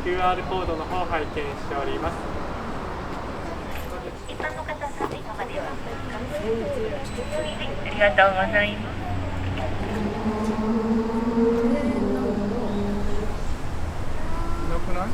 QR コードの方を拝見しております。一般の方さんいかがでしょうか。ありがとうございます。いなくない？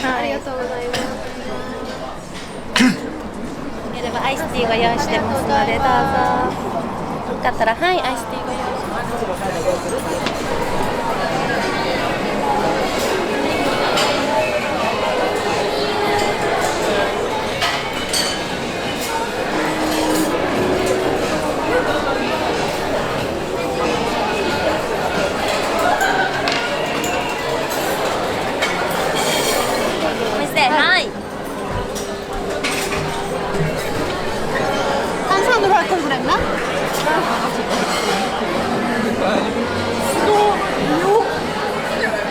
ありがとうございます。ではアイスティーご用意してますのでどうぞ。よかったらはいアイスティーご用意します。はい。炭酸ドライこれぐらいな。すごいよ。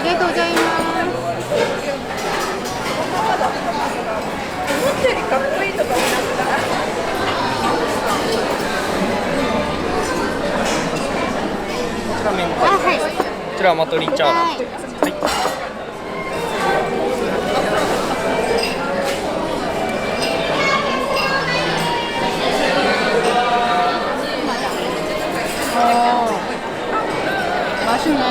ありがとうございます。思ったよりかっこいいとか思ったら。こちら明太。はい。こちらマトリチャーナ。はい。맛있네.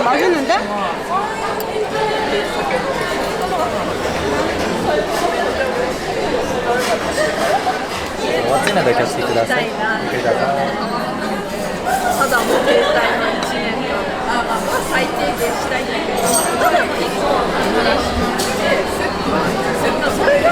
맛있는데? しいのでお気をつけください。ごゆっくりどうぞ。ただもう携帯の1年間最低限したいんだけど、どれも1個新しくてそれが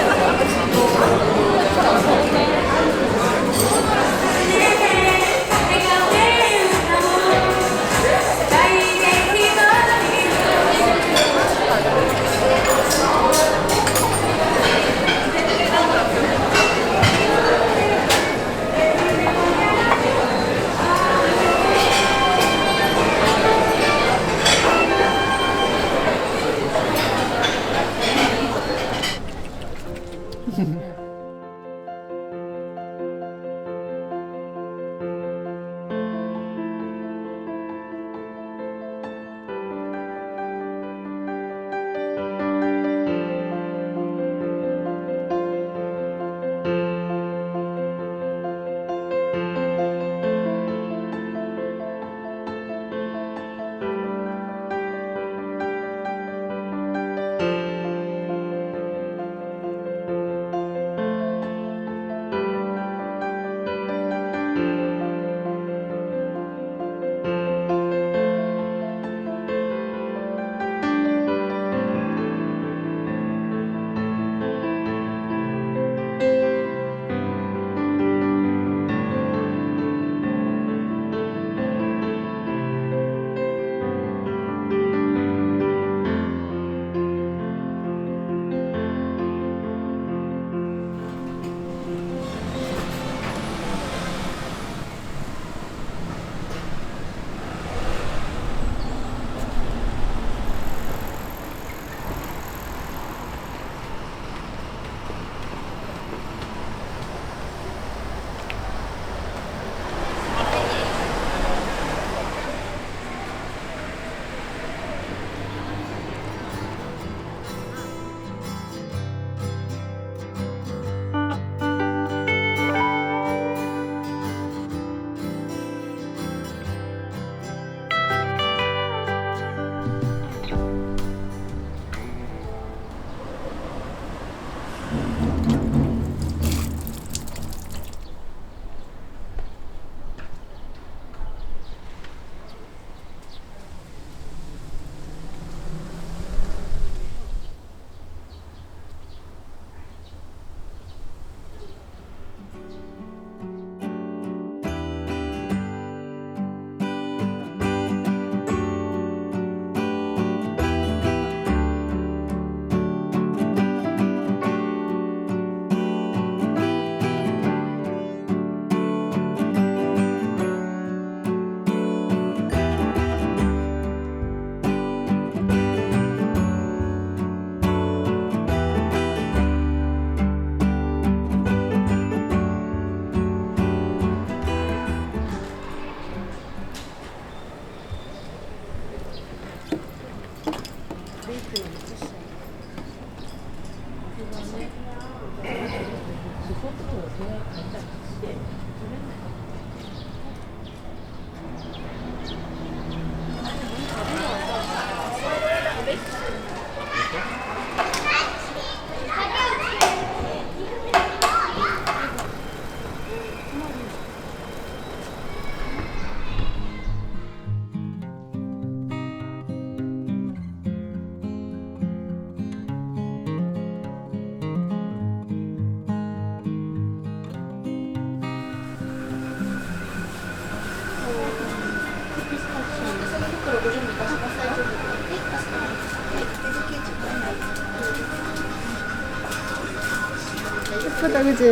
예쁘다, 그치?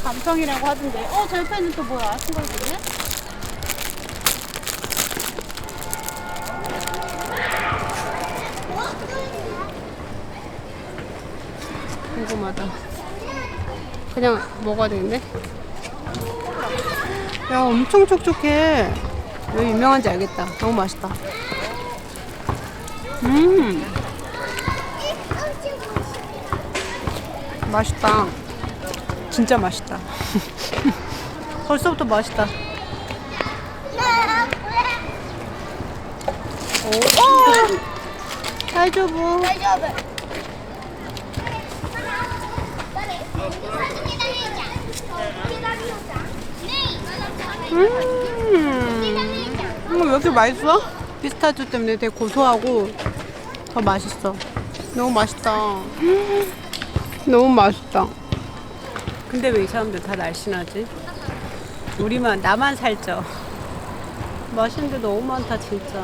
감성이라고 하던데. 저 옆에는 또 뭐야? 친구들이네? 궁금하다. 그냥 먹어야 되겠네? 야, 엄청 촉촉해. 왜 유명한지 알겠다. 너무 맛있다. 맛있다. 진짜 맛있다. 벌써부터 맛있다.大丈夫。왜 이렇게 맛있어? 피스타치오 때문에 되게 고소하고 더 맛있어. 너무 맛있다. 너무 맛있다. 근데 왜 이 사람들 다 날씬하지? 나만 살쪄. 맛있는 데 너무 많다 진짜.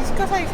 시카사이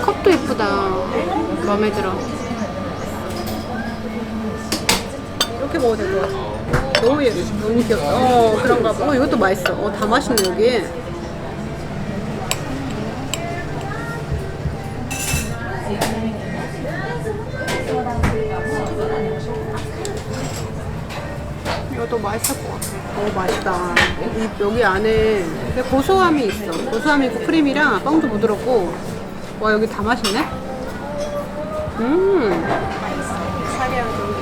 컵도 예쁘다. 마음에 들어. 이렇게 먹어도 될 것 같아. 너무 귀엽다. 그런가 봐. 이것도 맛있어. 다 맛있네 여기. 이것도 맛있을 것 같아. 맛있다. 여기 안에 고소함이 있어. 고소함이 있고 크림이랑 빵도 부드럽고. 와, 여기 다 맛있네? 사리한 좀.